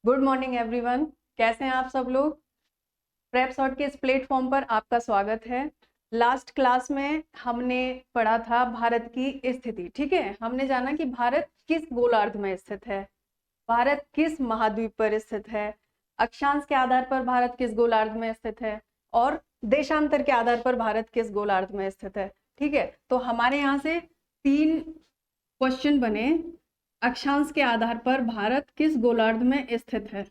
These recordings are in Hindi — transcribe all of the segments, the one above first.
Good morning everyone. कैसे हैं आप सब लोग। प्रेप सॉर्ट के इस प्लेटफॉर्म पर आपका स्वागत है। लास्ट क्लास में हमने पढ़ा था भारत की स्थिति। ठीक है, हमने जाना कि भारत किस गोलार्ध में स्थित है, भारत किस महाद्वीप पर स्थित है, अक्षांश के आधार पर भारत किस गोलार्ध में स्थित है और देशांतर के आधार पर भारत किस गोलार्ध में स्थित है। ठीक है, तो हमारे यहाँ से 3 क्वेश्चन बने। अक्षांश के आधार पर भारत किस गोलार्ध में स्थित है,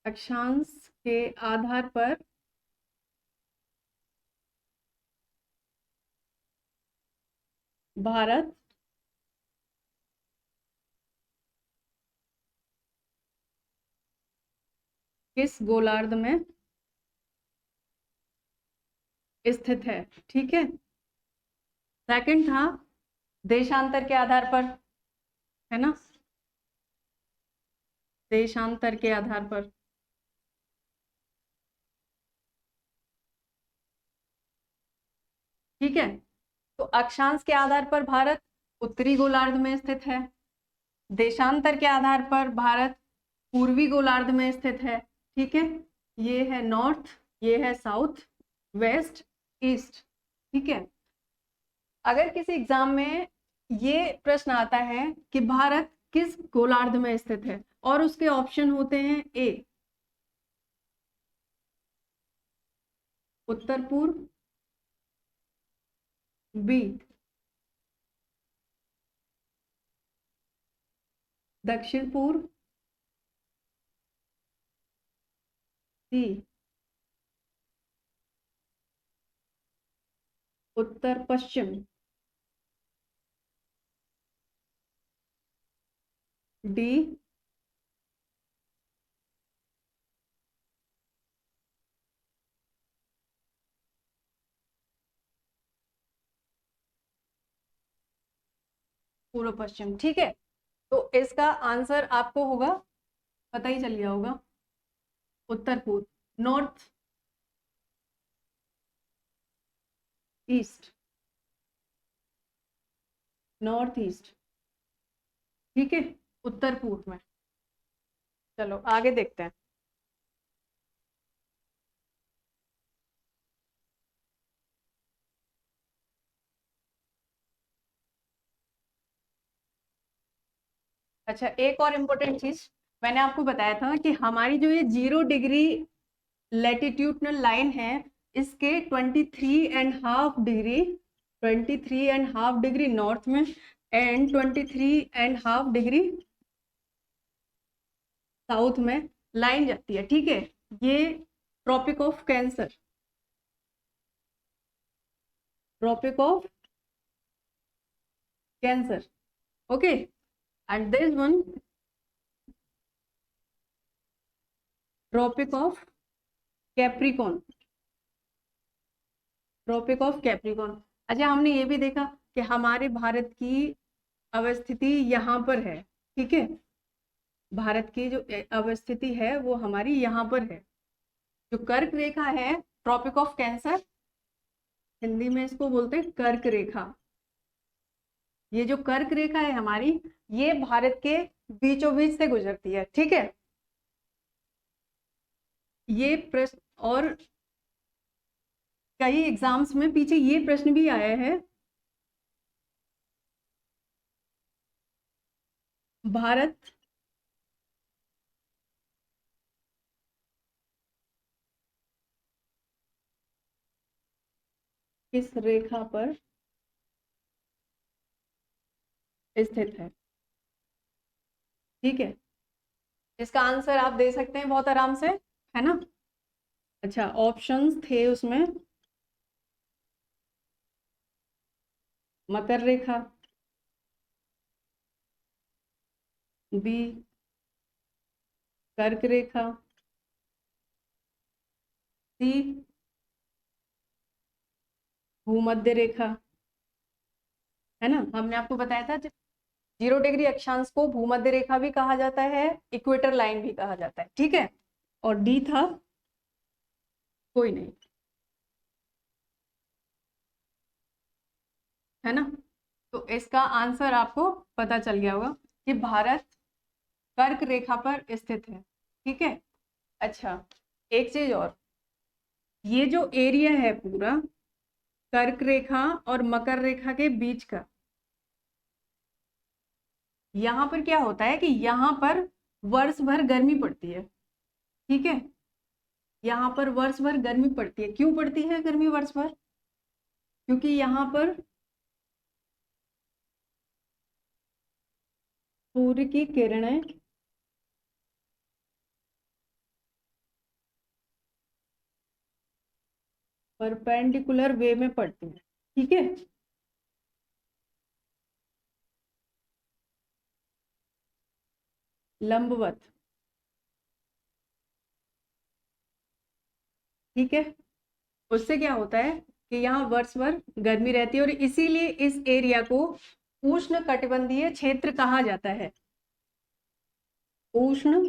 अक्षांश के आधार पर भारत किस गोलार्ध में स्थित है। ठीक है, सेकंड था देशांतर के आधार पर, है ना, देशांतर के आधार पर। ठीक है, तो अक्षांश के आधार पर भारत उत्तरी गोलार्ध में स्थित है, देशांतर के आधार पर भारत पूर्वी गोलार्ध में स्थित है। ठीक है, ये है नॉर्थ, ये है साउथ, वेस्ट, ईस्ट। ठीक है, अगर किसी एग्जाम में ये प्रश्न आता है कि भारत किस गोलार्ध में स्थित है और उसके ऑप्शन होते हैं ए उत्तर पूर्व, बी दक्षिण पूर्व, सी उत्तर पश्चिम, डी पूर्व पश्चिम। ठीक है, तो इसका आंसर आपको होगा, पता ही चल गया होगा, उत्तर पूर्व, नॉर्थ ईस्ट, नॉर्थ ईस्ट। ठीक है, उत्तर पूर्व में। चलो आगे देखते हैं। अच्छा, एक और इम्पोर्टेंट चीज मैंने आपको बताया था कि हमारी जो ये 0 डिग्री लैटिट्यूडनल लाइन है, इसके 23.5 डिग्री नॉर्थ में एंड 23.5 डिग्री साउथ में लाइन जाती है। ठीक है, ये tropic of cancer, tropic of cancer, okay, and this one tropic of capricorn, tropic of capricorn. अच्छा, हमने ये भी देखा कि हमारे भारत की अवस्थिति यहाँ पर है। ठीक है, भारत की जो अवस्थिति है वो हमारी यहाँ पर है। जो कर्क रेखा है, ट्रॉपिक ऑफ कैंसर, हिंदी में इसको बोलते हैं कर्क रेखा। ये जो कर्क रेखा है हमारी, ये भारत के बीचों बीच से गुजरती है। ठीक है, ये प्रश्न और कई एग्जाम्स में पीछे ये प्रश्न भी आया है, भारत किस रेखा पर स्थित है। ठीक है, इसका आंसर आप दे सकते हैं बहुत आराम से, है ना। अच्छा, ऑप्शंस थे उसमें मकर रेखा, बी कर्क रेखा, सी भूमध्य रेखा, है ना। हमने आपको बताया था 0 डिग्री अक्षांश को भूमध्य रेखा भी कहा जाता है, इक्वेटर लाइन भी कहा जाता है। ठीक है, और डी था कोई नहीं, है ना। तो इसका आंसर आपको पता चल गया होगा कि भारत कर्क रेखा पर स्थित है, ठीक है। अच्छा, एक चीज और, ये जो एरिया है पूरा कर्क रेखा और मकर रेखा के बीच का, यहाँ पर क्या होता है कि यहाँ पर वर्ष भर गर्मी पड़ती है, ठीक है। यहाँ पर वर्ष भर गर्मी पड़ती है। क्यों पड़ती है गर्मी वर्ष भर? क्योंकि यहाँ पर सूर्य की किरणें परपेंडिकुलर वे में पड़ती है, ठीक है। लंबवत, ठीक है। उससे क्या होता है कि यहाँ वर्ष भर गर्मी रहती है और इसीलिए इस एरिया को उष्ण कटिबंधीय क्षेत्र कहा जाता है। उष्ण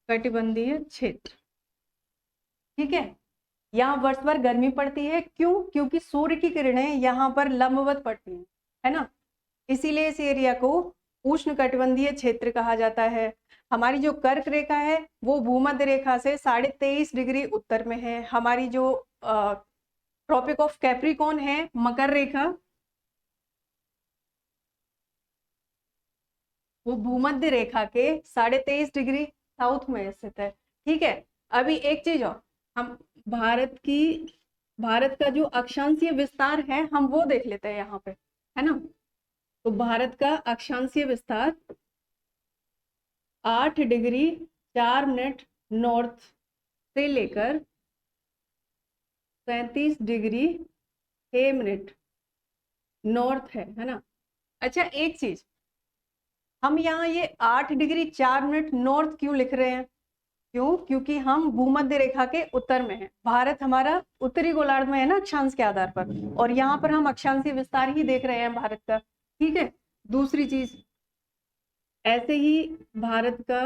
कटिबंधीय क्षेत्र, ठीक है। यहाँ वर्ष भर गर्मी पड़ती है। क्यों? क्योंकि सूर्य की किरणें यहाँ पर लंबवत पड़ती हैं, है ना। इसीलिए इस एरिया को उष्ण कटिबंधीय क्षेत्र कहा जाता है। हमारी जो कर्क रेखा है वो भूमध्य रेखा से 23.5 डिग्री उत्तर में है। हमारी जो ट्रॉपिक ऑफ कैप्रिकॉर्न है मकर रेखा, वो भूमध्य रेखा के 23.5 डिग्री साउथ में स्थित है, ठीक है। अभी एक चीज और, हम भारत का जो अक्षांशीय विस्तार है हम वो देख लेते हैं यहाँ पे, है ना। तो भारत का अक्षांशीय विस्तार 8 डिग्री 4 मिनट नॉर्थ से लेकर 37 डिग्री 6 मिनट नॉर्थ है ना। अच्छा, एक चीज, हम यहाँ ये 8 डिग्री 4 मिनट नॉर्थ क्यों लिख रहे हैं? क्यों? क्योंकि हम भूमध्य रेखा के उत्तर में है। भारत हमारा उत्तरी गोलार्ध में है ना अक्षांश के आधार पर, और यहाँ पर हम अक्षांशीय विस्तार ही देख रहे हैं भारत का, ठीक है। दूसरी चीज, ऐसे ही भारत का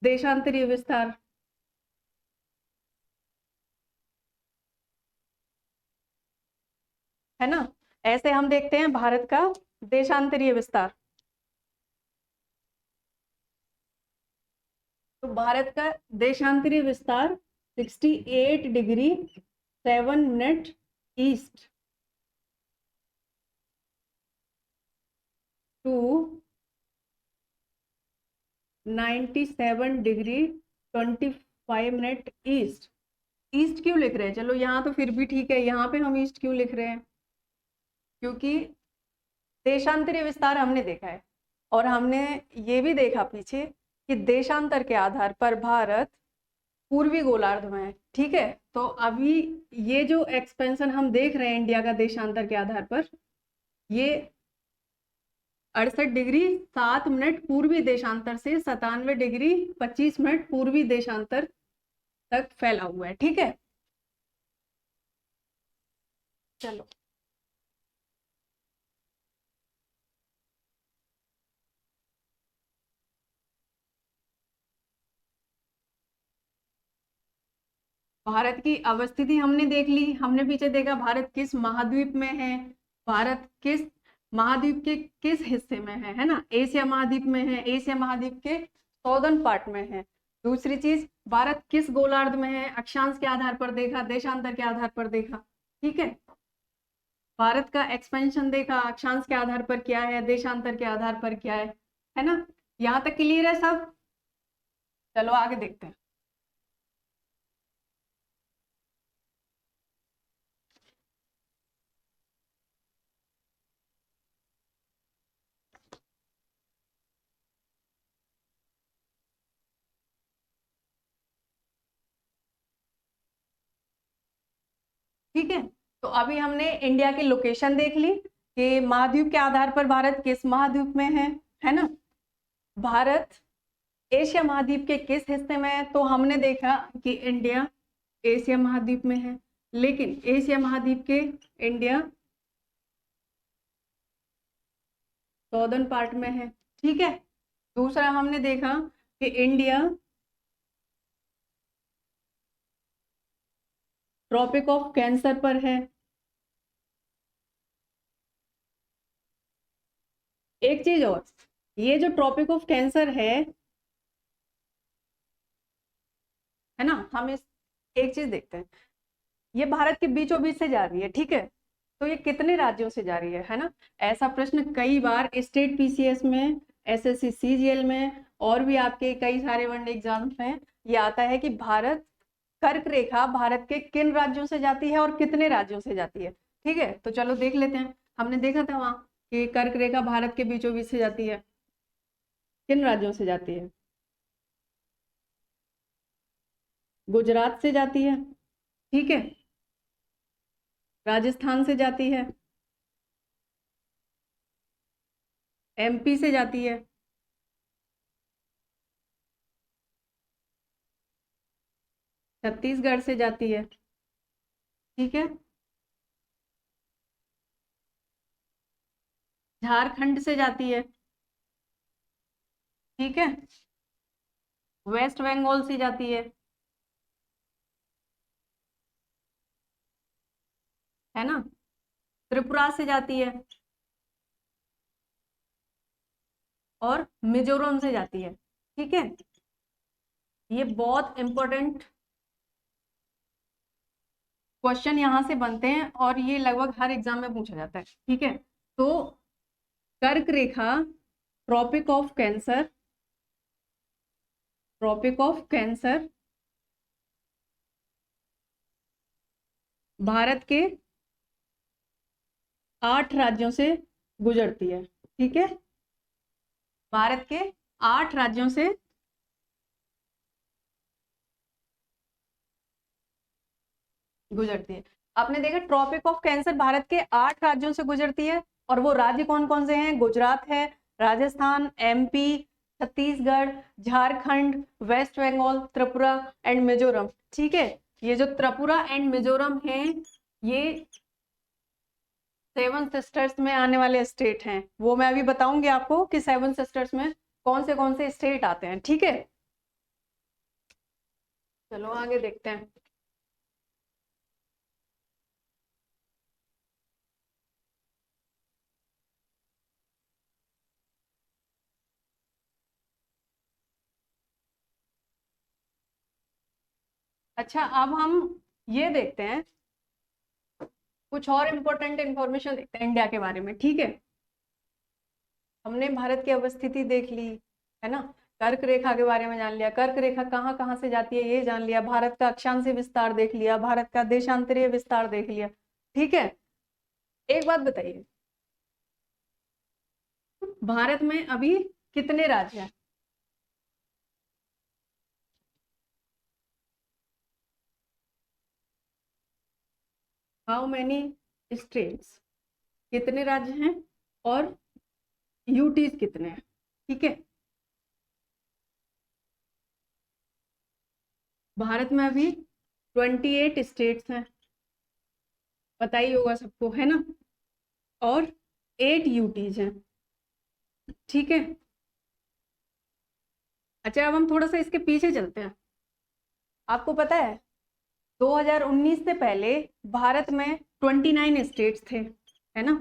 देशांतरीय विस्तार, है ना। ऐसे हम देखते हैं भारत का देशांतरीय विस्तार। तो भारत का देशांतरीय विस्तार 68 degree 7 minute east to 97 degree 25 minute east. East क्यों लिख रहे हैं? चलो यहाँ तो फिर भी ठीक है, यहाँ पे हम ईस्ट क्यों लिख रहे हैं? क्योंकि देशांतरीय विस्तार हमने देखा है और हमने ये भी देखा पीछे कि देशांतर के आधार पर भारत पूर्वी गोलार्ध में है, ठीक है। तो अभी ये जो एक्सपेंशन हम देख रहे हैं इंडिया का देशांतर के आधार पर, ये 68 डिग्री 7 मिनट पूर्वी देशांतर से 97 डिग्री 25 मिनट पूर्वी देशांतर तक फैला हुआ है, ठीक है। चलो, भारत की अवस्थिति हमने देख ली। हमने पीछे देखा भारत किस महाद्वीप में है, भारत किस महाद्वीप के किस हिस्से में है ना। एशिया महाद्वीप में है, एशिया महाद्वीप के सॉदर्न पार्ट में है। दूसरी चीज, भारत किस गोलार्ध में है, अक्षांश के आधार पर देखा, देशांतर के आधार पर देखा, ठीक है। भारत का एक्सपेंशन देखा, अक्षांश के आधार पर क्या है, देशांतर के आधार पर क्या है ना। यहाँ तक क्लियर है सब? चलो आगे देखते हैं। ठीक है, तो अभी हमने इंडिया की लोकेशन देख ली कि महाद्वीप के आधार पर भारत किस महाद्वीप में है ना। भारत एशिया महाद्वीप के किस हिस्से में है? तो हमने देखा कि इंडिया एशिया महाद्वीप में है, लेकिन एशिया महाद्वीप के इंडिया सॉदर्न पार्ट में है, ठीक है। दूसरा हमने देखा कि इंडिया ट्रॉपिक ऑफ कैंसर पर है, एक चीज और, ये जो ट्रॉपिक ऑफ कैंसर है ना, हम इस एक चीज देखते हैं, ये भारत के बीचों बीच से जा रही है, ठीक है, तो ये कितने राज्यों से जा रही है ना। ऐसा प्रश्न कई बार स्टेट पीसीएस में, एसएससी सीजीएल में, और भी आपके कई सारे वनडे एग्जाम्स में ये आता है कि भारत कर्क रेखा भारत के किन राज्यों से जाती है और कितने राज्यों से जाती है। ठीक है, तो चलो देख लेते हैं। हमने देखा था वहां कि कर्क रेखा भारत के बीचों बीच से जाती है, किन राज्यों से जाती है? गुजरात से जाती है, ठीक है, राजस्थान से जाती है, एमपी से जाती है, छत्तीसगढ़ से जाती है, ठीक है, झारखंड से जाती है, ठीक है, वेस्ट बंगाल से जाती है ना, त्रिपुरा से जाती है, और मिजोरम से जाती है, ठीक है। ये बहुत इंपॉर्टेंट क्वेश्चन यहाँ से बनते हैं और ये लगभग हर एग्जाम में पूछा जाता है, ठीक है। तो कर्क रेखा, tropic of cancer, tropic of cancer Bharat के 8 राज्यों से गुजरती है, ठीक है, भारत के 8 राज्यों से गुजरती है। आपने देखा ट्रॉपिक ऑफ कैंसर भारत के 8 राज्यों से गुजरती है, और वो राज्य कौन कौन से हैं? गुजरात है, राजस्थान, एमपी, छत्तीसगढ़, झारखंड, वेस्ट बंगाल, त्रिपुरा एंड मिजोरम, ठीक है। ये जो त्रिपुरा एंड मिजोरम है, ये 7 सिस्टर्स में आने वाले स्टेट हैं। वो मैं अभी बताऊंगी आपको कि 7 सिस्टर्स में कौन से स्टेट आते हैं, ठीक है। चलो आगे देखते हैं। अच्छा, अब हम ये देखते हैं, कुछ और इम्पोर्टेंट इंफॉर्मेशन देखते हैं इंडिया के बारे में, ठीक है। हमने भारत की अवस्थिति देख ली, है ना, कर्क रेखा के बारे में जान लिया, कर्क रेखा कहाँ कहाँ से जाती है ये जान लिया, भारत का अक्षांशीय विस्तार देख लिया, भारत का देशांतरीय विस्तार देख लिया, ठीक है। एक बात बताइए, भारत में अभी कितने राज्य हैं? हाउ मैनी स्टेट्स, कितने राज्य हैं, और यूटीज कितने हैं, ठीक है। भारत में अभी 28 स्टेट्स हैं, पता ही होगा सबको, है ना, और 8 यूटीज हैं, ठीक है। अच्छा, अब हम थोड़ा सा इसके पीछे चलते हैं। आपको पता है 2019 से पहले भारत में 29 स्टेट्स थे, है ना।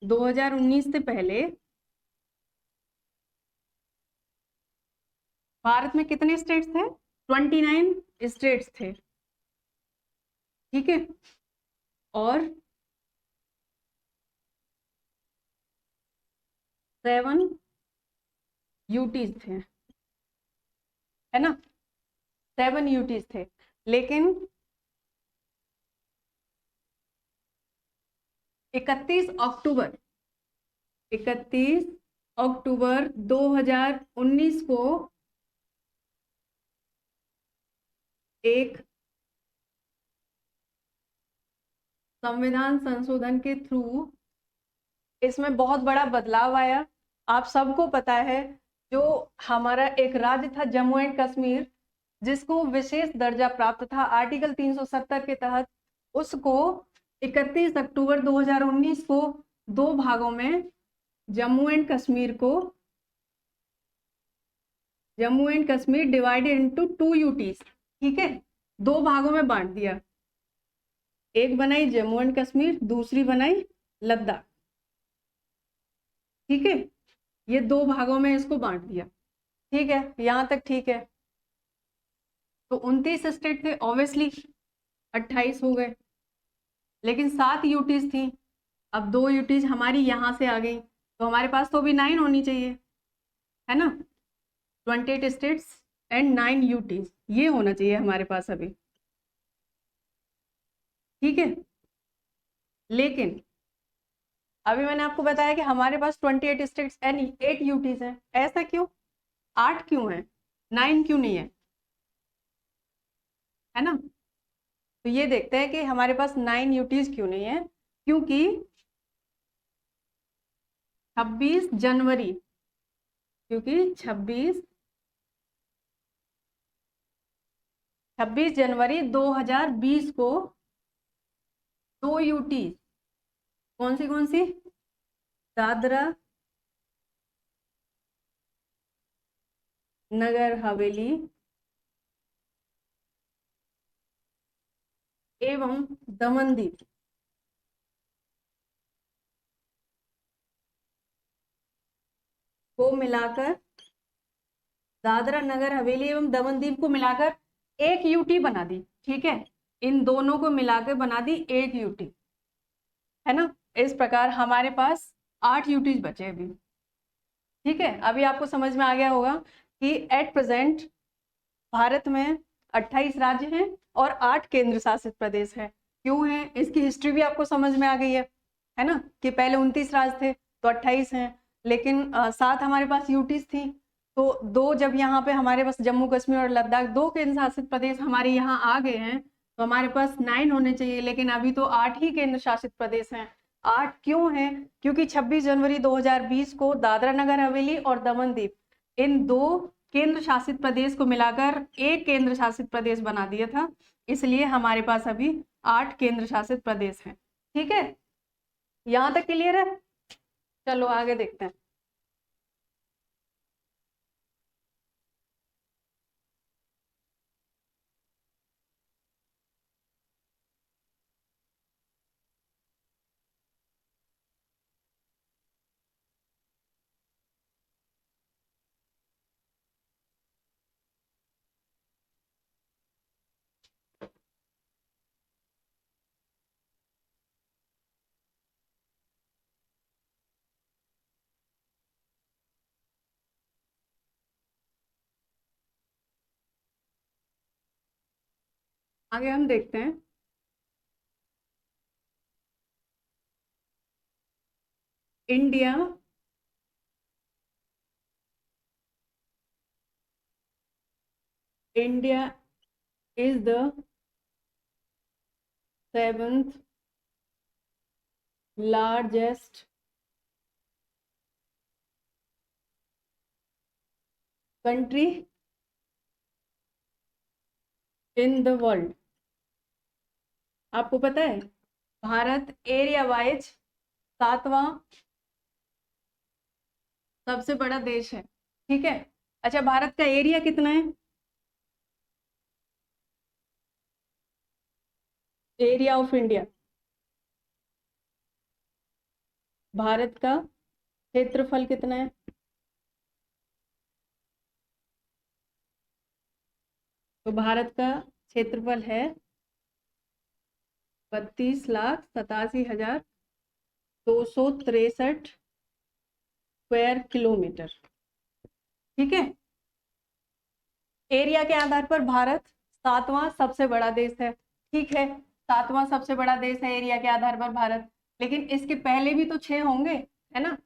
2019 से पहले भारत में कितने स्टेट्स थे? 29 स्टेट्स थे, ठीक है, और 7 यूटीज थे, है ना, 7 यूटीज थे। लेकिन 31 अक्टूबर 31 अक्टूबर 2019 को एक संविधान संशोधन के थ्रू इसमें बहुत बड़ा बदलाव आया। आप सबको पता है, जो हमारा एक राज्य था जम्मू एंड कश्मीर, जिसको विशेष दर्जा प्राप्त था आर्टिकल 370 के तहत, उसको 31 अक्टूबर 2019 को 2 भागों में जम्मू एंड कश्मीर को Jammu and Kashmir divided into 2 UTs, ठीक है, 2 भागों में बांट दिया। एक बनाई जम्मू एंड कश्मीर, दूसरी बनाई लद्दाख, ठीक है, ये 2 भागों में इसको बांट दिया। ठीक है, यहाँ तक ठीक है। तो 29 स्टेट थे, ऑब्वियसली 28 हो गए, लेकिन 7 यूटीज थी। अब 2 यूटीज हमारी यहाँ से आ गई, तो हमारे पास तो अभी 9 होनी चाहिए, है ना। 28 स्टेट्स एंड 9 यूटीज, ये होना चाहिए हमारे पास अभी। ठीक है, लेकिन अभी मैंने आपको बताया कि हमारे पास 28 स्टेट्स एंड 8 यूटीज हैं। ऐसा क्यों? 8 क्यों है, 9 क्यों नहीं है ना। तो ये देखते हैं कि हमारे पास 9 यूटीज क्यों नहीं है। क्योंकि 26 जनवरी, क्योंकि 26 जनवरी 2020 को 2 यूटीज, कौन सी, दादरा नगर हवेली एवं दमन दीव को मिलाकर, दादरा नगर हवेली एवं दमन दीव को मिलाकर एक यूटी बना दी। ठीक है, इन दोनों को मिलाकर बना दी एक यूटी, है ना। इस प्रकार हमारे पास 8 यूटीज बचे अभी। ठीक है, अभी आपको समझ में आ गया होगा कि एट प्रेजेंट भारत में 28 राज्य हैं और 8 केंद्र शासित प्रदेश हैं। क्यों है, इसकी हिस्ट्री भी आपको समझ में आ गई है ना, कि पहले 29 राज्य थे तो 28 हैं, लेकिन 7 हमारे पास यूटीज थी। तो 2 जब यहाँ पे हमारे पास जम्मू कश्मीर और लद्दाख 2 केंद्र शासित प्रदेश हमारे यहाँ आ गए हैं, तो हमारे पास 9 होने चाहिए, लेकिन अभी तो 8 ही केंद्र शासित प्रदेश हैं। 8 क्यों है? क्योंकि 26 जनवरी 2020 को दादरा नगर हवेली और दमन दीव, इन 2 केंद्र शासित प्रदेश को मिलाकर एक केंद्र शासित प्रदेश बना दिया था, इसलिए हमारे पास अभी 8 केंद्र शासित प्रदेश हैं। ठीक है, यहां तक क्लियर है? चलो आगे देखते हैं। आगे हम देखते हैं। India India is the 7th largest country in the world. आपको पता है भारत एरिया वाइज 7वां सबसे बड़ा देश है। ठीक है, अच्छा भारत का एरिया कितना है? एरिया ऑफ इंडिया, भारत का क्षेत्रफल कितना है? तो भारत का क्षेत्रफल है 32,87,263 स्क्वायर किलोमीटर। ठीक है, एरिया के आधार पर भारत 7वां सबसे बड़ा देश है। ठीक है, 7वां सबसे बड़ा देश है एरिया के आधार पर भारत, लेकिन इसके पहले भी तो 6 होंगे, है ना।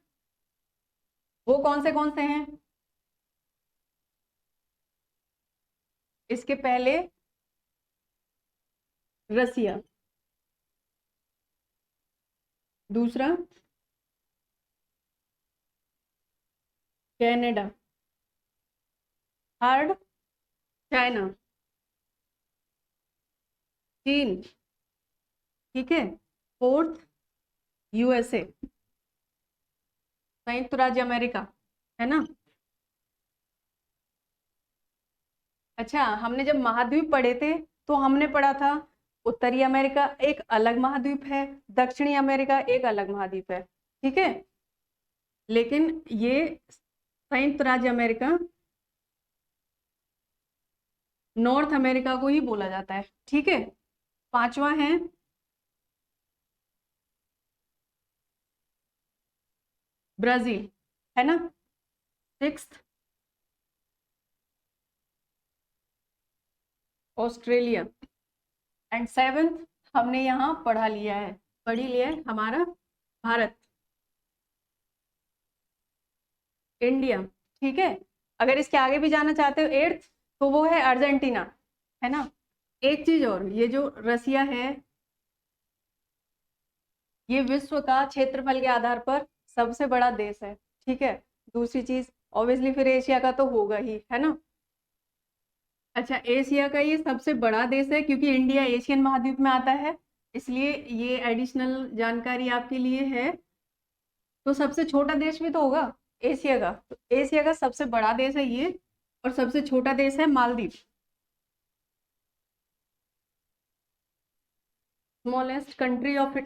वो कौन से हैं? इसके पहले रसिया, दूसरा कनाडा, थर्ड चाइना, चीन, ठीक है, फोर्थ यूएसए, संयुक्त राज्य अमेरिका, है ना। अच्छा, हमने जब महाद्वीप पढ़े थे तो हमने पढ़ा था उत्तरी अमेरिका एक अलग महाद्वीप है, दक्षिणी अमेरिका एक अलग महाद्वीप है। ठीक है, लेकिन ये संयुक्त राज्य अमेरिका, नॉर्थ अमेरिका को ही बोला जाता है। ठीक है, पांचवा है ब्राजील, है ना। सिक्स्थ ऑस्ट्रेलिया, एंड सेवेंथ हमने यहाँ पढ़ा लिया है, पढ़ी लिया है हमारा भारत, इंडिया। ठीक है, अगर इसके आगे भी जाना चाहते हो एट्थ, तो वो है अर्जेंटीना, है ना। एक चीज और, ये जो रसिया है, ये विश्व का क्षेत्रफल के आधार पर सबसे बड़ा देश है। ठीक है, दूसरी चीज ऑब्वियसली फिर एशिया का तो होगा ही, है ना। अच्छा, एशिया का ये सबसे बड़ा देश है क्योंकि इंडिया एशियन महाद्वीप में आता है, इसलिए ये एडिशनल जानकारी आपके लिए है। तो सबसे छोटा देश भी तो होगा एशिया का, तो एशिया का सबसे बड़ा देश है ये, और सबसे छोटा देश है Maldives, smallest country of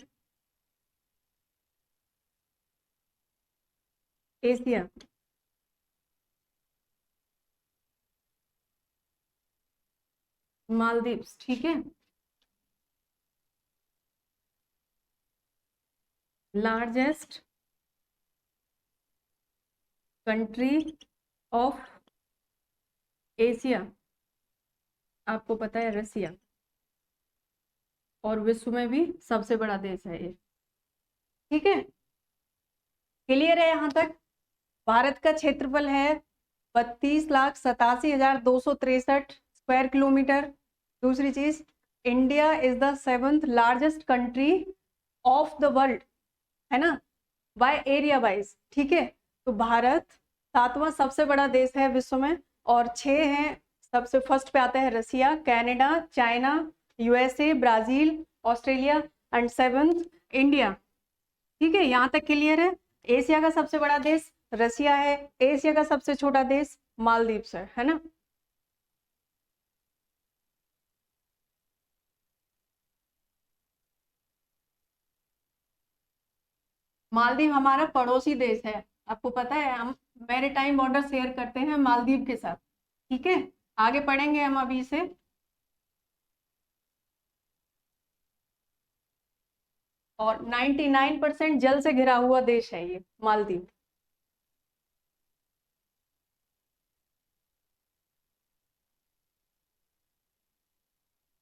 Asia. Maldives, ठीक है। लार्जेस्ट कंट्री ऑफ एशिया, आपको पता है रसिया, और विश्व में भी सबसे बड़ा देश है ये। ठीक है, क्लियर है यहाँ तक। भारत का क्षेत्रफल है 32,87,263 स्क्वायर किलोमीटर। दूसरी चीज, India is the seventh largest country of the world, है ना, बाय एरिया वाइज। ठीक है, तो भारत सातवां सबसे बड़ा देश है विश्व में, और छह हैं, सबसे फर्स्ट पे आता है Russia, Canada, China, USA, Brazil, Australia, and seventh India. ठीक है, यहाँ तक क्लियर है। एशिया का सबसे बड़ा देश रसिया है, एशिया का सबसे छोटा देश मालदीव्स है ना। मालदीव हमारा पड़ोसी देश है, आपको पता है, हम मैरीटाइम बॉर्डर शेयर करते हैं मालदीव के साथ। ठीक है, आगे पढ़ेंगे हम अभी से। और 99% जल से घिरा हुआ देश है ये मालदीव।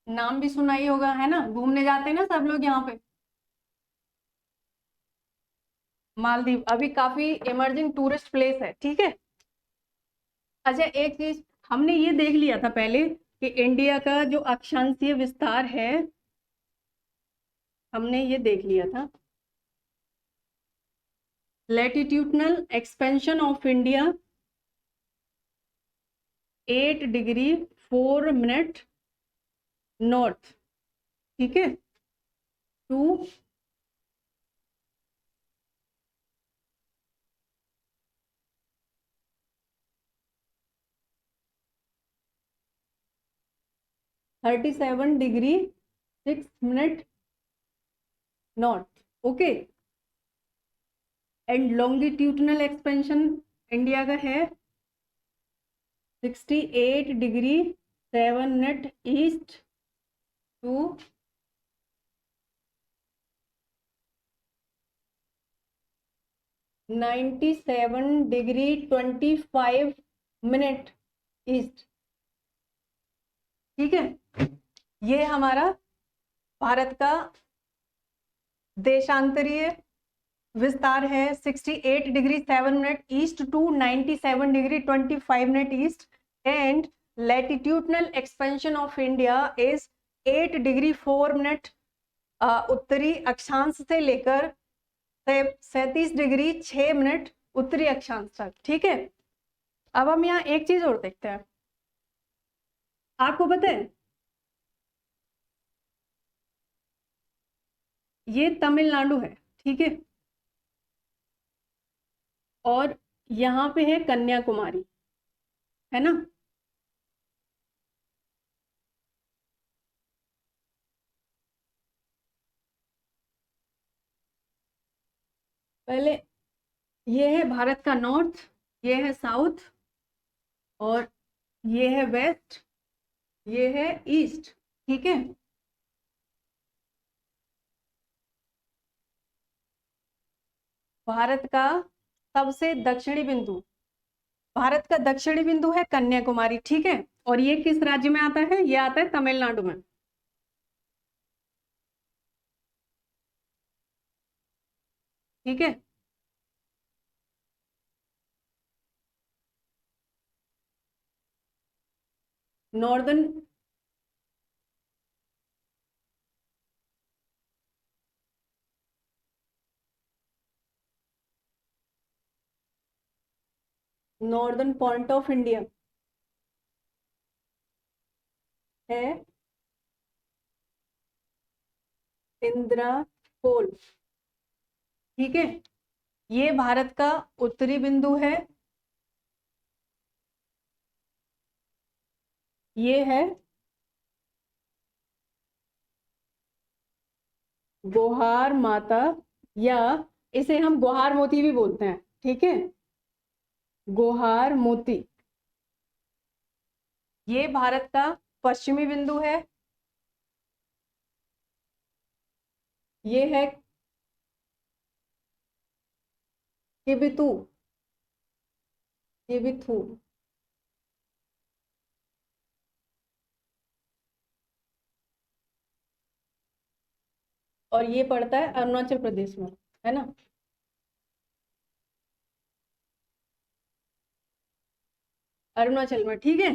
नाम भी सुना ही होगा, है ना, घूमने जाते हैं ना सब लोग यहाँ पे। मालदीव अभी काफी इमर्जिंग टूरिस्ट प्लेस है। ठीक है, अच्छा एक चीज हमने ये देख लिया था पहले कि इंडिया का जो अक्षांशीय विस्तार है, हमने ये देख लिया था, latitudinal expansion of India 8 degree 4 minute north. ठीक है, to 37 degree 6 minute north. Okay, and longitudinal expansion India का है 68 degree 7 minute east to 97 degree 25 minute east. ठीक है, ये हमारा भारत का देशांतरीय विस्तार है, 68 degree 7 minute east to 97 degree 25 minute east, and latitudinal expansion of India is 8 degree 4 minute उत्तरी अक्षांश से लेकर 37 डिग्री 6 मिनट उत्तरी अक्षांश तक। ठीक है, अब हम यहाँ एक चीज और देखते हैं, आपको पता है ये तमिलनाडु है। ठीक है, और यहाँ पे है कन्याकुमारी, है ना। पहले ये है भारत का नॉर्थ, ये है साउथ, और ये है वेस्ट, ये है ईस्ट। ठीक है, भारत का सबसे दक्षिणी बिंदु, भारत का दक्षिणी बिंदु है कन्याकुमारी। ठीक है, और ये किस राज्य में आता है? ये आता है तमिलनाडु में। ठीक है, northern, northern point of India है इंदिरा कोल। ठीक है, ये भारत का उत्तरी बिंदु है, ये है गोहार माता, या इसे हम गोहार मोती भी बोलते हैं। ठीक है, गोहार मोती, ये भारत का पश्चिमी बिंदु है, ये है किबिथु, किबिथु, और ये पड़ता है अरुणाचल प्रदेश में, है ना। अरुणाचल में, ठीक है।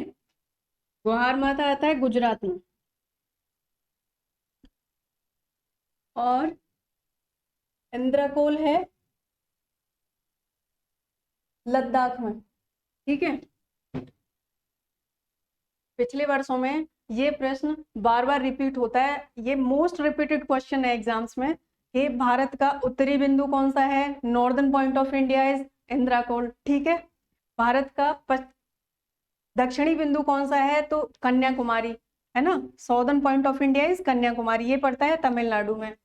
गोहार माता आता है गुजरात में, और इंद्रकोल है लद्दाख में। ठीक है, पिछले वर्षों में ये प्रश्न बार बार रिपीट होता है, ये मोस्ट रिपीटेड क्वेश्चन है एग्जाम्स में कि भारत का उत्तरी बिंदु कौन सा है? Northern point of India is Indira Col. ठीक है, भारत का दक्षिणी बिंदु कौन सा है? तो कन्याकुमारी, है ना। Southern point of India is Kanyakumari, ये पड़ता है तमिलनाडु में।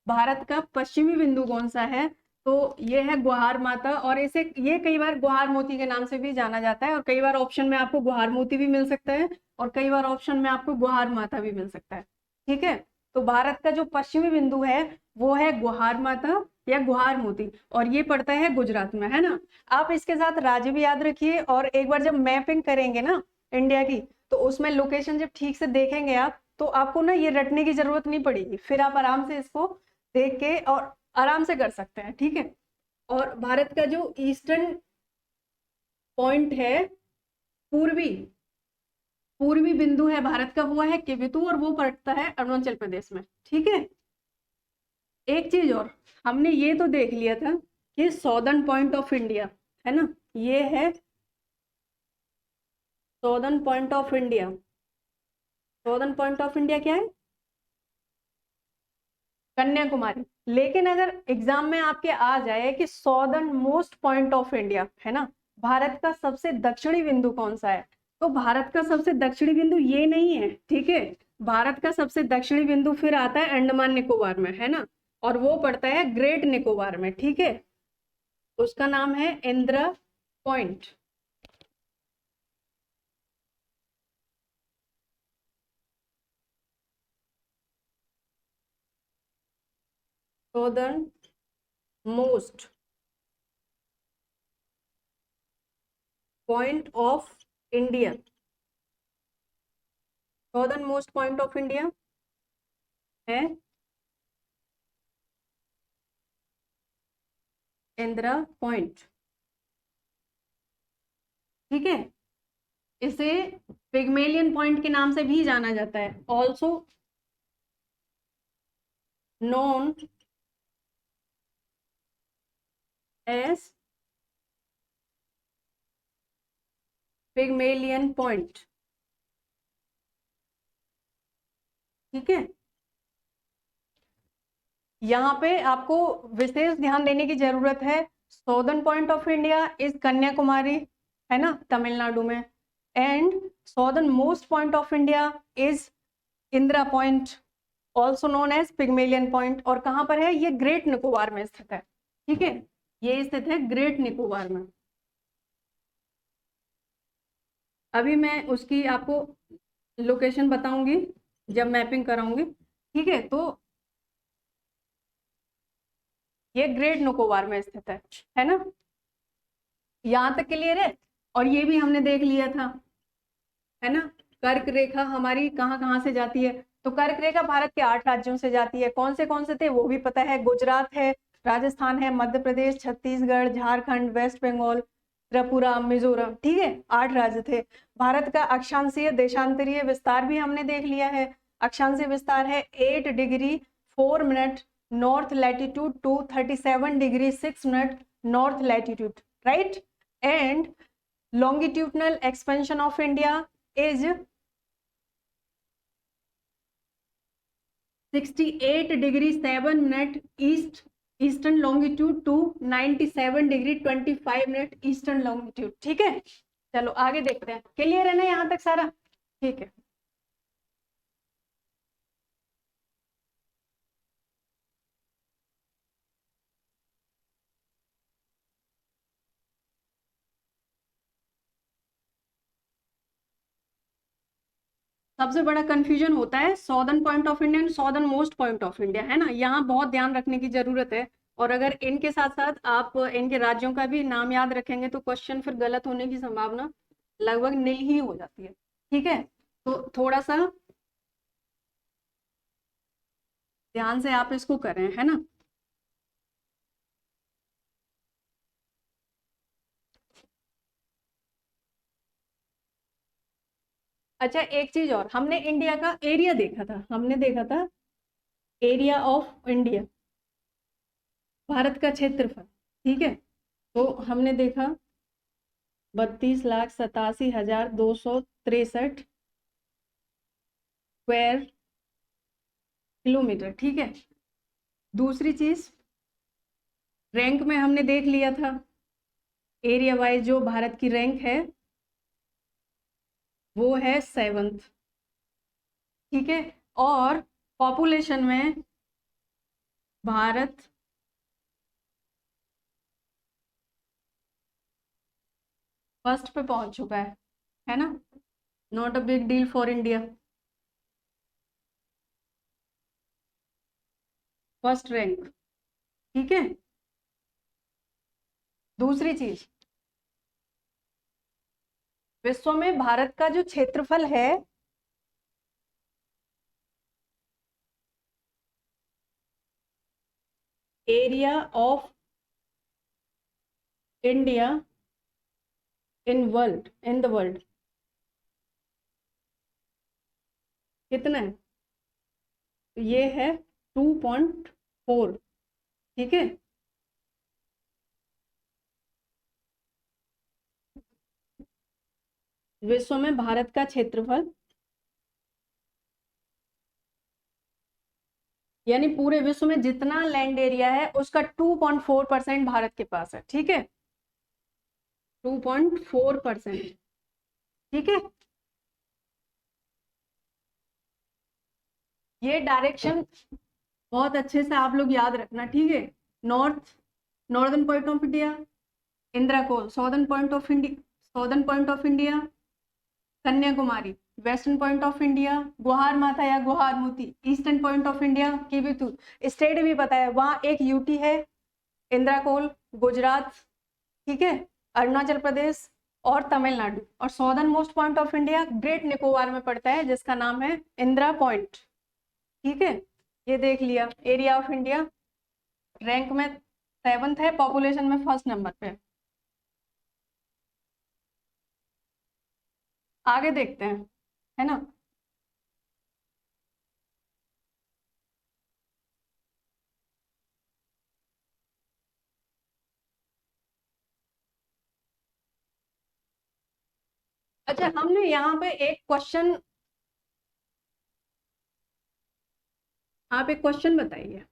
भारत का पश्चिमी बिंदु कौन सा है? तो ये है गुहार माता, और इसे ये कई बार गुहार मोती के नाम से भी जाना जाता है, और कई बार ऑप्शन में आपको गुहार मोती भी मिल सकता है, और कई बार ऑप्शन में आपको गुहार माता भी मिल सकता है। ठीक है, तो भारत का जो पश्चिमी बिंदु है वो है गुहार माता या गुहार मोती, और ये पड़ता है गुजरात में, है ना। आप इसके साथ राज्य भी याद रखिए, और एक बार जब मैपिंग करेंगे ना इंडिया की, तो उसमें लोकेशन जब ठीक से देखेंगे आप, तो आपको ना ये रटने की जरूरत नहीं पड़ेगी, फिर आप आराम से इसको देख के और आराम से कर सकते हैं। ठीक है, और भारत का जो ईस्टर्न पॉइंट है, पूर्वी पूर्वी बिंदु है भारत का, वो है किबिथु, और वो पड़ता है अरुणाचल प्रदेश में। ठीक है, एक चीज और, हमने ये तो देख लिया था कि सॉदर्न पॉइंट ऑफ इंडिया, है ना, ये है southern point of India. Southern point of India क्या है? कन्याकुमारी। लेकिन अगर एग्जाम में आपके आ जाए कि southern most point of India, है ना, भारत का सबसे दक्षिणी बिंदु कौन सा है? तो भारत का सबसे दक्षिणी बिंदु ये नहीं है। ठीक है, भारत का सबसे दक्षिणी बिंदु फिर आता है अंडमान निकोबार में, है ना, और वो पड़ता है ग्रेट निकोबार में। ठीक है, उसका नाम है Indira point. Southern most point of India, southern most point of India है इंदिरा पॉइंट। ठीक है, इसे पिग्मेलियन पॉइंट के नाम से भी जाना जाता है, also known as Pygmalion point. ठीक है, यहाँ पे आपको विशेष ध्यान देने की जरूरत है। Southern point of India is Kanyakumari, है ना, तमिलनाडु में, and southern most point of India is Indira point, also known as Pygmalion point, और कहाँ पर है? ये ग्रेट निकोबार में स्थित है। ठीक है, ये स्थित है ग्रेट निकोबार में। अभी मैं उसकी आपको लोकेशन बताऊंगी जब मैपिंग कराऊंगी, ठीक है। तो ये ग्रेट निकोबार में स्थित है ना। यहाँ तक क्लियर है। और ये भी हमने देख लिया था, है ना। कर्क रेखा हमारी कहाँ कहाँ से जाती है, तो कर्क रेखा भारत के 8 राज्यों से जाती है। कौन से थे वो भी पता है, गुजरात है, राजस्थान है, मध्य प्रदेश, छत्तीसगढ़, झारखंड, वेस्ट बंगाल, त्रिपुरा, मिजोरम, ठीक है। 8 राज्य थे। भारत का अक्षांशीय देशांतरीय विस्तार भी हमने देख लिया है। अक्षांशीय विस्तार है 8 degree 4 minute north latitude to 37 degree 6 minute north latitude, right. And longitudinal expansion of India is 68 degree 7 minute east eastern longitude to 97 degree 25 minute eastern longitude, ठीक है। चलो आगे देखते हैं, क्लियर है ना यहाँ तक सारा, ठीक है। सबसे बड़ा कंफ्यूजन होता है southern point of India and southern most point of India, है ना। यहाँ बहुत ध्यान रखने की जरूरत है। और अगर इनके साथ साथ आप इनके राज्यों का भी नाम याद रखेंगे तो क्वेश्चन फिर गलत होने की संभावना लगभग नील ही हो जाती है, ठीक है। तो थोड़ा सा ध्यान से आप इसको करें, है ना। अच्छा, एक चीज और, हमने इंडिया का एरिया देखा था, हमने देखा था एरिया ऑफ इंडिया, भारत का क्षेत्रफल, ठीक है। तो हमने देखा 32,87,263 स्क्वायर किलोमीटर, ठीक है। दूसरी चीज, रैंक में हमने देख लिया था एरिया वाइज जो भारत की रैंक है वो है 7th, ठीक है। और पॉपुलेशन में भारत फर्स्ट पे पहुंच चुका है ना। Not a big deal for India, first rank, ठीक है। दूसरी चीज, विश्व में भारत का जो क्षेत्रफल है area of India in the world कितना है, तो ये है 2.4, ठीक है। विश्व में भारत का क्षेत्रफल यानी पूरे विश्व में जितना लैंड एरिया है उसका 2.4% भारत के पास है, ठीक है। 2.4%, ठीक है। ये डायरेक्शन बहुत अच्छे से आप लोग याद रखना, ठीक है। Northern point of India Indira col, southern point of India Kanyakumari, western point of India Guhar Matha या Guhar Moti, eastern point of India Kibithu. State भी पता है, वहां एक यूटी है, इंदिरा कोल, गुजरात, ठीक है, अरुणाचल प्रदेश और तमिलनाडु। और southern most point of India great Nicobar में पड़ता है जिसका नाम है इंदिरा पॉइंट, ठीक है। ये देख लिया, एरिया ऑफ इंडिया रैंक में 7th है, पॉपुलेशन में फर्स्ट नंबर पे। आगे देखते हैं, है ना। अच्छा, हमने यहाँ पे एक क्वेश्चन, आप एक क्वेश्चन बताइए,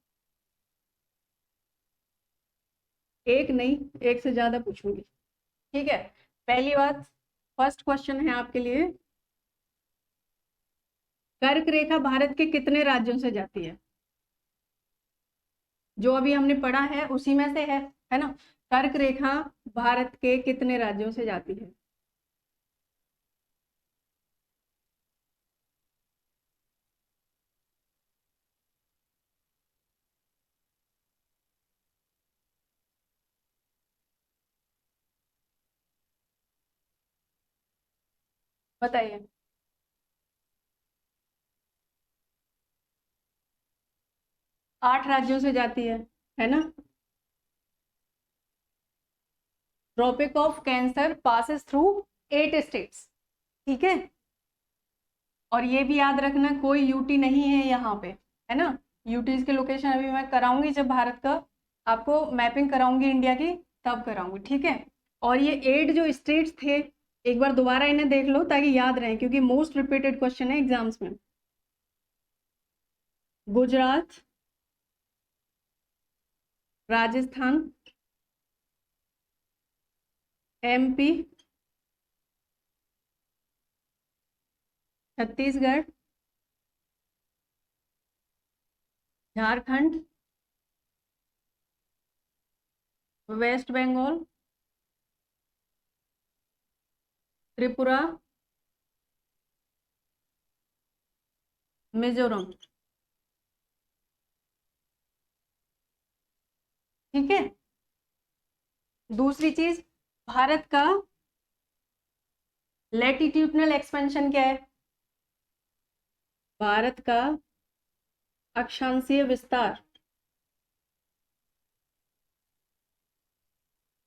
एक नहीं एक से ज्यादा पूछूंगी, ठीक है। पहली बात, फर्स्ट क्वेश्चन है आपके लिए, कर्क रेखा भारत के कितने राज्यों से जाती है, जो अभी हमने पढ़ा है उसी में से है ना। कर्क रेखा भारत के कितने राज्यों से जाती है? बताइए। 8 राज्यों से जाती है ना। Tropic of cancer passes through 8 states, ठीक है। और ये भी याद रखना कोई यूटी नहीं है यहाँ पे, है ना। यूटीज के लोकेशन अभी मैं कराऊंगी जब भारत का आपको मैपिंग कराऊंगी इंडिया की, तब कराऊंगी, ठीक है। और ये 8 जो स्टेट्स थे, एक बार दोबारा इन्हें देख लो ताकि याद रहे, क्योंकि मोस्ट रिपीटेड क्वेश्चन है एग्जाम्स में। गुजरात, राजस्थान, एमपी, छत्तीसगढ़, झारखंड, वेस्ट बंगाल, त्रिपुरा, मिजोरम, ठीक है। दूसरी चीज, भारत का लैटिट्यूडनल एक्सपेंशन क्या है? भारत का अक्षांशीय विस्तार,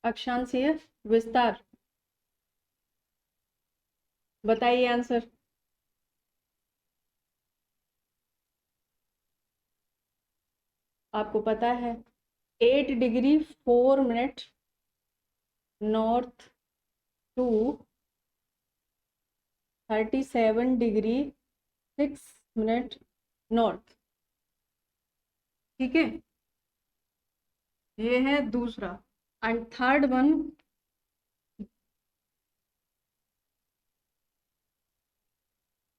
अक्षांशीय विस्तार, बताइए आंसर। आपको पता है 8 degree 4 minute north to 37 degree 6 minute north, ठीक है। ये है दूसरा। एंड थर्ड वन,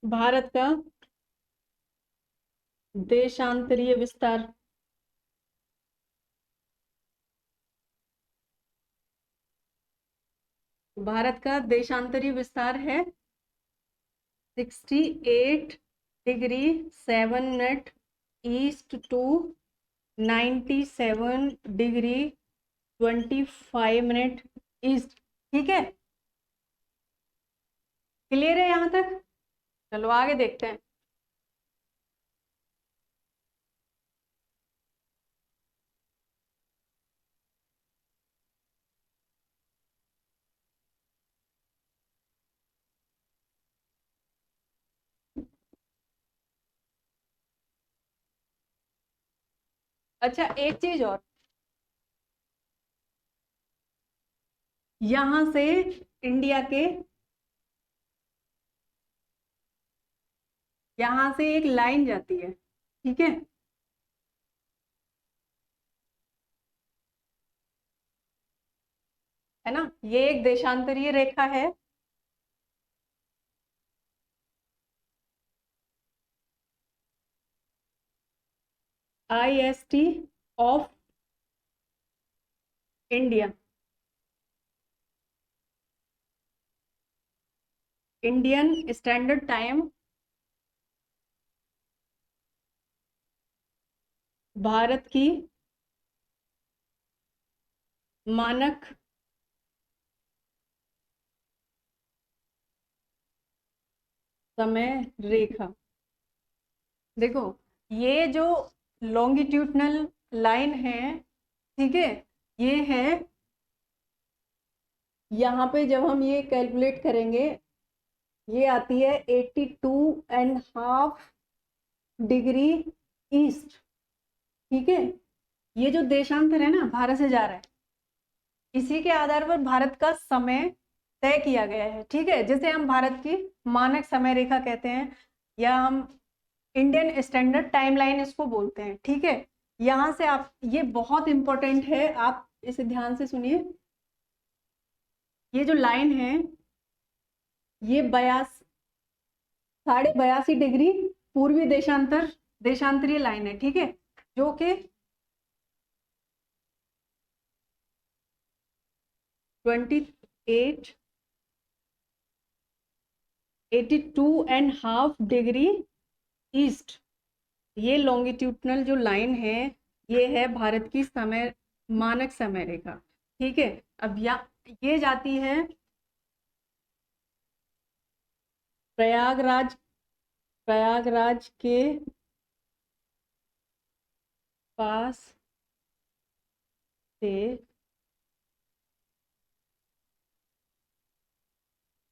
भारत का देशांतरीय विस्तार, भारत का देशांतरीय विस्तार है 68 degree 7 minute east to 97 degree 25 minute east, ठीक है। क्लियर है यहाँ तक? चलो आगे देखते हैं। अच्छा एक चीज और, यहां से इंडिया के, यहां से एक लाइन जाती है, ठीक है। है ना, ये एक देशांतरीय रेखा है। IST of India, Indian standard time, Bharat की मानक समय रेखा। देखो ये जो लॉन्गिट्यूडनल लाइन है, ठीक है, ये है, यहाँ पे जब हम ये कैलकुलेट करेंगे ये आती है 82.5 डिग्री ईस्ट, ठीक है। ये जो देशांतर है ना भारत से जा रहा है, इसी के आधार पर भारत का समय तय किया गया है, ठीक है, जिसे हम भारत की मानक समय रेखा कहते हैं, या हम इंडियन स्टैंडर्ड टाइमलाइन इसको बोलते हैं, ठीक है। यहां से आप, ये बहुत इंपॉर्टेंट है, आप इसे ध्यान से सुनिए। ये जो लाइन है ये 82.5 डिग्री पूर्वी देशांतरीय लाइन है, ठीक है, जो कि 28 82.5 डिग्री ईस्ट। ये लॉन्गिट्यूडनल जो लाइन है ये है भारत की समय मानक समय रेखा। ठीक है, अब ये जाती है प्रयागराज के पास से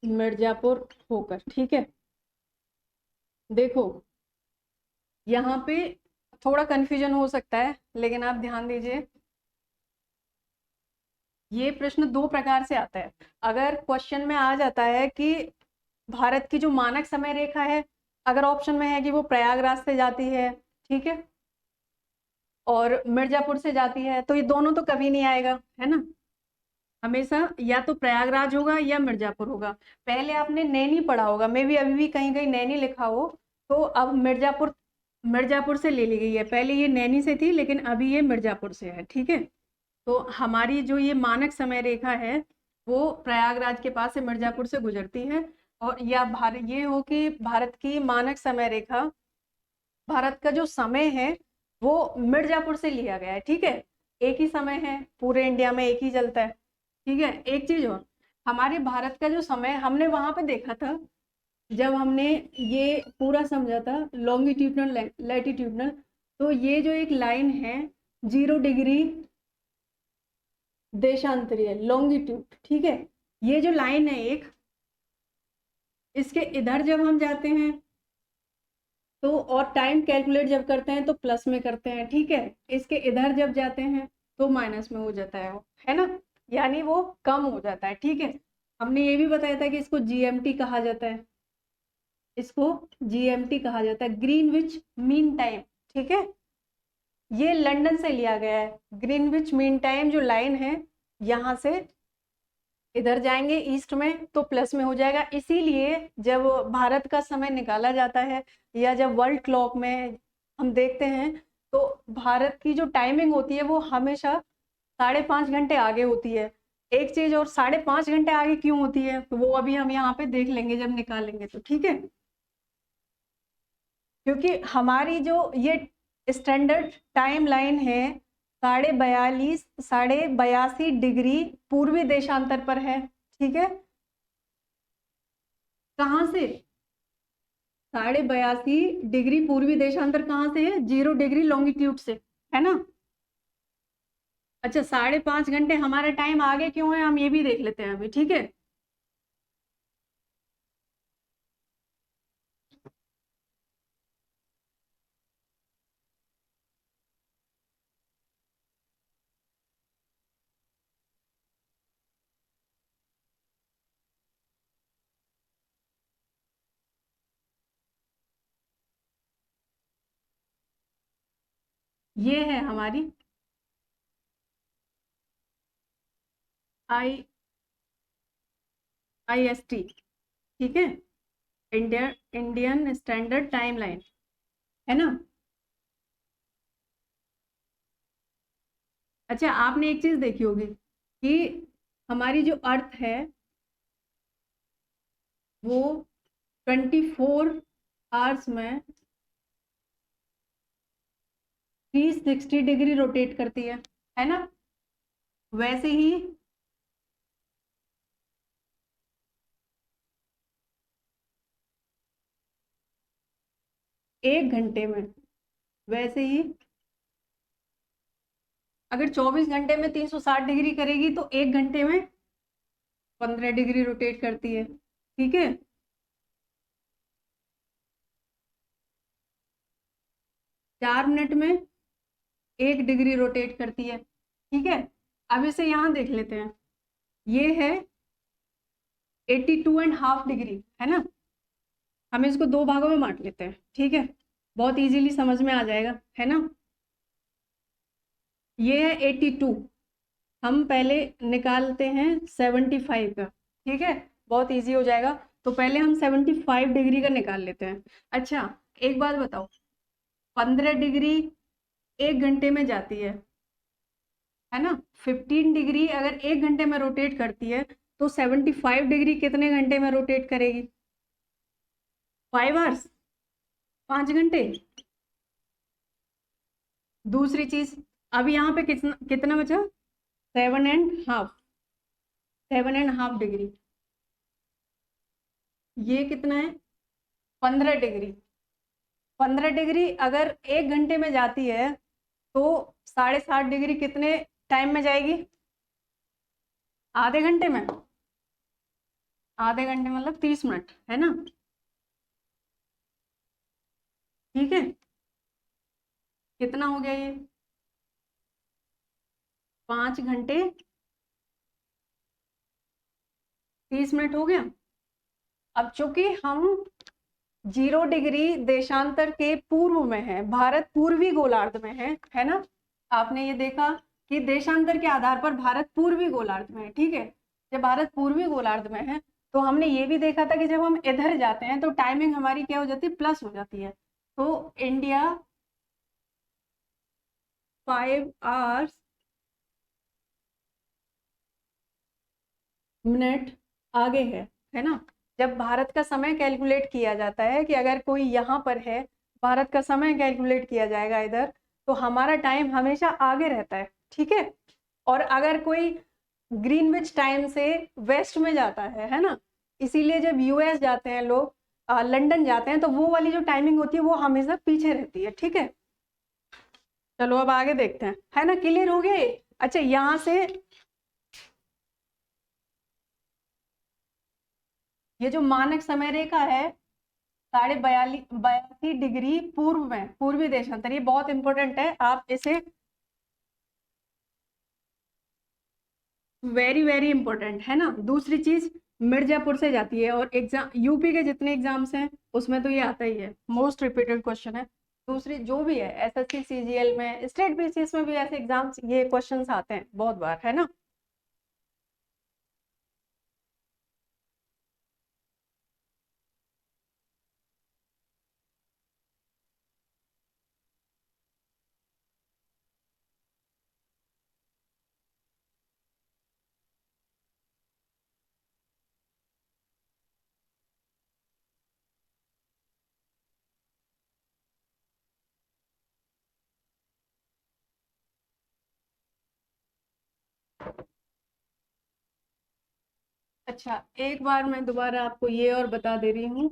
मिर्जापुर होकर। ठीक है, देखो यहाँ पे थोड़ा कंफ्यूजन हो सकता है, लेकिन आप ध्यान दीजिए, ये प्रश्न दो प्रकार से आता है। अगर क्वेश्चन में आ जाता है कि भारत की जो मानक समय रेखा है, अगर ऑप्शन में है कि वो प्रयागराज से जाती है, ठीक है, और मिर्जापुर से जाती है, तो ये दोनों तो कभी नहीं आएगा, है ना। हमेशा या तो प्रयागराज होगा या मिर्जापुर होगा। पहले आपने नैनी पढ़ा होगा, मे भी अभी भी कहीं कहीं नैनी लिखा हो, तो अब मिर्जापुर से ले ली गई है। पहले ये नैनी से थी, लेकिन अभी ये मिर्जापुर से है। ठीक है, तो हमारी जो ये मानक समय रेखा है वो प्रयागराज के पास से मिर्जापुर से गुजरती है। और या भारत ये हो कि भारत की मानक समय रेखा, भारत का जो समय है वो मिर्जापुर से लिया गया है। ठीक है, एक ही समय है, पूरे इंडिया में एक ही चलता है। ठीक है, एक चीज और, हमारे भारत का जो समय हमने वहां पे देखा था, जब हमने ये पूरा समझा था लॉन्गिट्यूडनल लैटिट्यूडनल, तो ये जो एक लाइन है 0 डिग्री देशांतरीय लॉन्गिट्यूड, ठीक है, ये जो लाइन है एक, इसके इधर जब हम जाते हैं तो, और टाइम कैलकुलेट जब करते हैं तो प्लस में करते हैं। ठीक है, इसके इधर जब जाते हैं तो माइनस में हो जाता है वो, है ना, यानी वो कम हो जाता है। ठीक है, हमने ये भी बताया था कि इसको जीएमटी कहा जाता है, इसको जीएमटी कहा जाता है, ग्रीनविच मीन टाइम। ठीक है, ये लंदन से लिया गया है। ग्रीनविच मीन टाइम जो लाइन है, यहाँ से इधर जाएंगे ईस्ट में तो प्लस में हो जाएगा। इसीलिए जब भारत का समय निकाला जाता है या जब वर्ल्ड क्लॉक में हम देखते हैं, तो भारत की जो टाइमिंग होती है वो हमेशा 5.5 घंटे आगे होती है। एक चीज और, 5.5 घंटे आगे क्यों होती है, तो वो अभी हम यहाँ पे देख लेंगे जब निकालेंगे तो। ठीक है, क्योंकि हमारी जो ये स्टैंडर्ड टाइम लाइन है 82 डिग्री पूर्वी देशांतर पर है। ठीक है, कहाँ से 82 डिग्री पूर्वी देशांतर कहाँ से है, 0 डिग्री लॉन्गिट्यूड से, है ना। अच्छा, 5.5 घंटे हमारा टाइम आगे क्यों है, हम ये भी देख लेते हैं अभी। ठीक है, ये है हमारी आई IST। ठीक है, इंडियन स्टैंडर्ड टाइम लाइन, है ना। अच्छा, आपने एक चीज देखी होगी कि हमारी जो अर्थ है वो 24 आवर्स में 360 डिग्री रोटेट करती है ना। वैसे ही एक घंटे में, वैसे ही अगर 24 घंटे में 360 डिग्री करेगी तो एक घंटे में 15 डिग्री रोटेट करती है। ठीक है, 4 मिनट में 1 डिग्री रोटेट करती है। ठीक है, अब इसे यहाँ देख लेते हैं, ये है 82.5 डिग्री, है ना। हम इसको दो भागों में बांट लेते हैं। ठीक है, बहुत इजीली समझ में आ जाएगा, है ना। ये है 82, हम पहले निकालते हैं 75 का। ठीक है, बहुत इजी हो जाएगा, तो पहले हम 75 डिग्री का निकाल लेते हैं। अच्छा, एक बात बताओ, 15 डिग्री एक घंटे में जाती है, है ना। 15 डिग्री अगर 1 घंटे में रोटेट करती है तो 75 डिग्री कितने घंटे में रोटेट करेगी? 5 आवर्स, 5 घंटे। दूसरी चीज, अब यहाँ पे कितना कितना बचा? 7.5, 7.5 डिग्री। ये कितना है? 15 डिग्री। 15 डिग्री अगर 1 घंटे में जाती है तो 7.5 डिग्री कितने टाइम में जाएगी? आधे घंटे में। आधे घंटे मतलब 30 मिनट, है ना। ठीक है, कितना हो गया ये? 5 घंटे 30 मिनट हो गया। अब चूंकि हम 0 डिग्री देशांतर के पूर्व में है, भारत पूर्वी गोलार्ध में है ना। आपने ये देखा कि देशांतर के आधार पर भारत पूर्वी गोलार्ध में है, ठीक है। जब भारत पूर्वी गोलार्ध में है तो हमने ये भी देखा था कि जब हम इधर जाते हैं तो टाइमिंग हमारी क्या हो जाती है? प्लस हो जाती है। तो इंडिया 5 आवर्स मिनट आगे है ना। जब भारत का समय कैलकुलेट किया जाता है कि अगर कोई यहाँ पर है, भारत का समय कैलकुलेट किया जाएगा इधर, तो हमारा टाइम हमेशा आगे रहता है, ठीक है। और अगर कोई ग्रीनविच टाइम से वेस्ट में जाता है ना, इसीलिए जब यूएस जाते हैं लोग, लंदन जाते हैं, तो वो वाली जो टाइमिंग होती है वो हमेशा पीछे रहती है, ठीक है। चलो अब आगे देखते हैं, है ना। क्लियर हो गए? अच्छा, यहाँ से ये जो मानक समय रेखा है 82 डिग्री पूर्व में, पूर्वी देशांतर, ये बहुत इंपॉर्टेंट है, आप इसे, वेरी वेरी इंपॉर्टेंट है ना। दूसरी चीज, मिर्जापुर से जाती है, और एग्जाम यूपी के जितने एग्जाम्स हैं उसमें तो ये आता ही है, मोस्ट रिपीटेड क्वेश्चन है। दूसरी जो भी है, एसएससी सीजीएल में, स्टेट बीसीएस में भी ऐसे एग्जाम्स, ये क्वेश्चंस आते हैं बहुत बार, है ना। अच्छा, एक बार मैं दोबारा आपको ये और बता दे रही हूँ।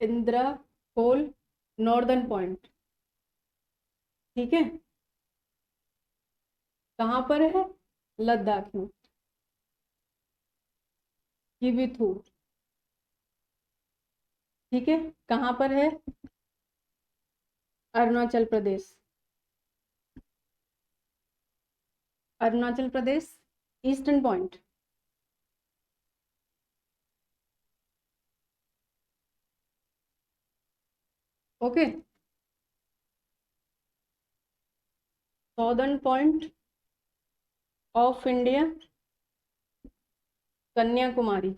इंदिरा पोल, नॉर्दर्न पॉइंट, ठीक है। कहाँ पर है? लद्दाख में। किबिथू, ठीक है। कहाँ पर है? Arunachal Pradesh. Arunachal Pradesh, eastern point. Okay. Southern point of India, Kanyakumari.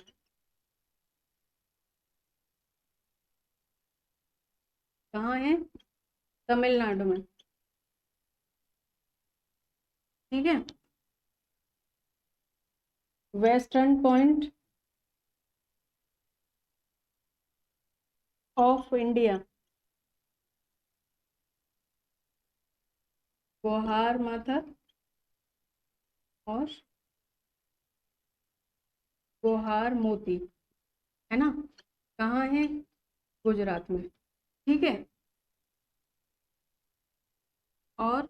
कहाँ है? तमिलनाडु में, ठीक है। वेस्टर्न पॉइंट ऑफ इंडिया, गोहार माथा और गोहार मोती, है ना। कहाँ है? गुजरात में, ठीक है। और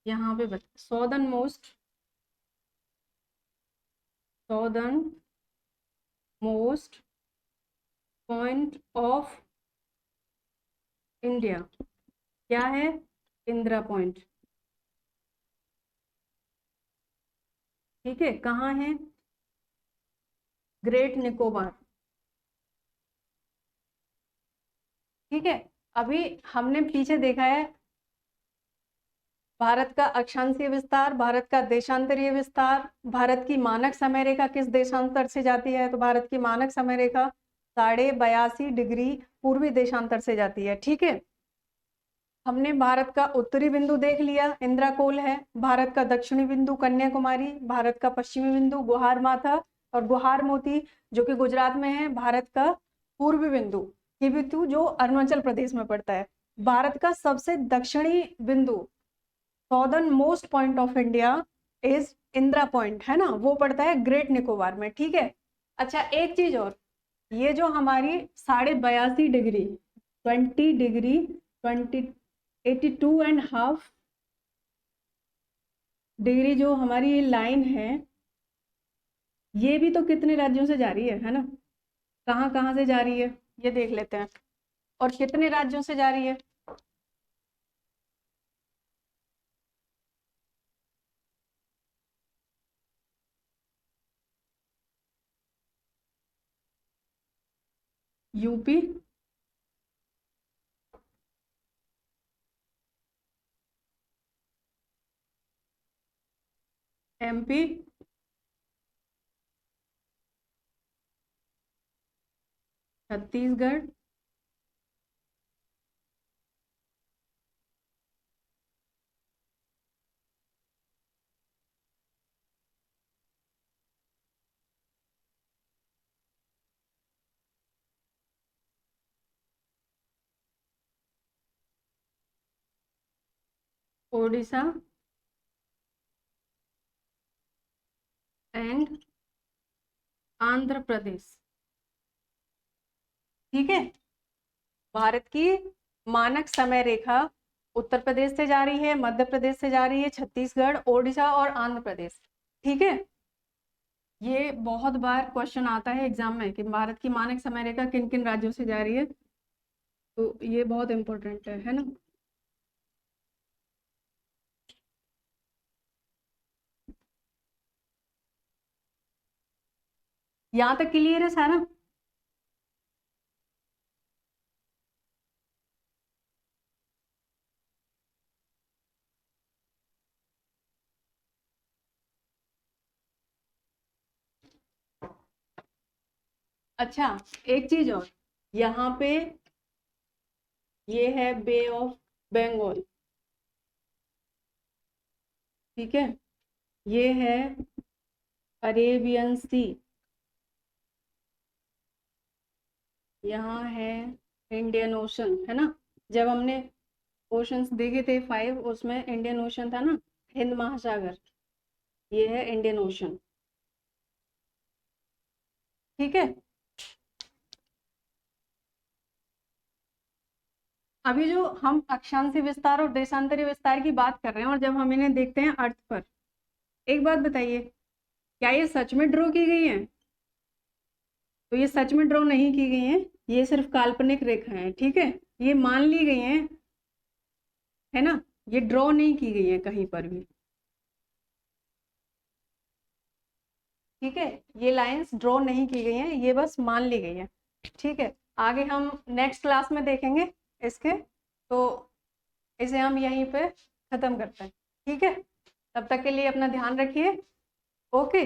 यहाँ पे southern most, southern most point of India क्या है? इंदिरा पॉइंट, ठीक है। कहाँ है? ग्रेट निकोबार, ठीक है। अभी हमने पीछे देखा है, भारत का अक्षांशीय विस्तार, भारत का देशांतरीय विस्तार, भारत की मानक समय रेखा किस देशांतर से जाती है, तो भारत की मानक समय रेखा 82.5 डिग्री पूर्वी देशांतर से जाती है। ठीक है, हमने भारत का उत्तरी बिंदु देख लिया, इंदिरा कोल है। भारत का दक्षिणी बिंदु कन्याकुमारी, भारत का पश्चिमी बिंदु गुहार माथा और गुहार मोती जो कि गुजरात में है। भारत का पूर्वी बिंदु किबिथु जो अरुणाचल प्रदेश में पड़ता है। भारत का सबसे दक्षिणी बिंदु southern most point of India is Indira point, है ना, वो पड़ता है ग्रेट निकोबार में। ठीक है, अच्छा एक चीज और, ये जो हमारी 82.5 डिग्री 20 डिग्री 82.5 डिग्री जो हमारी ये लाइन है, ये भी तो कितने राज्यों से जा रही है ना, कहाँ कहाँ से जा रही है ये देख लेते हैं, और कितने राज्यों से जा रही है। UP, MP, Chhattisgarh, Odisha and Andhra Pradesh. ठीक है, भारत की मानक समय रेखा उत्तर प्रदेश से जा रही है, मध्य प्रदेश से जा रही है, छत्तीसगढ़, ओडिशा और आंध्र प्रदेश। ठीक है, ये बहुत बार क्वेश्चन आता है एग्जाम में कि भारत की मानक समय रेखा किन किन राज्यों से जा रही है, तो ये बहुत इंपॉर्टेंट है ना। यहाँ तक क्लियर है सारा? अच्छा एक चीज और, यहाँ पे ये है बे ऑफ बंगाल। ठीक है, ये है अरेबियन सी, यहाँ है इंडियन ओशन, है ना। जब हमने ओशंस देखे थे 5, उसमें इंडियन ओशन था ना, हिंद महासागर, ये है इंडियन ओशन। ठीक है, अभी जो हम अक्षांशीय विस्तार और देशांतरीय विस्तार की बात कर रहे हैं और जब हम इन्हें देखते हैं अर्थ पर, एक बात बताइए, क्या ये सच में ड्रॉ की गई है? तो ये सच में ड्रॉ नहीं की गई है, ये सिर्फ काल्पनिक रेखा है। ठीक है, ये मान ली गई है ना, ये ड्रॉ नहीं की गई है कहीं पर भी। ठीक है, ये लाइंस ड्रॉ नहीं की गई हैं, ये बस मान ली गई है। ठीक है, आगे हम नेक्स्ट क्लास में देखेंगे इसके, तो इसे हम यहीं पे खत्म करते हैं। ठीक है, तब तक के लिए अपना ध्यान रखिए। ओके।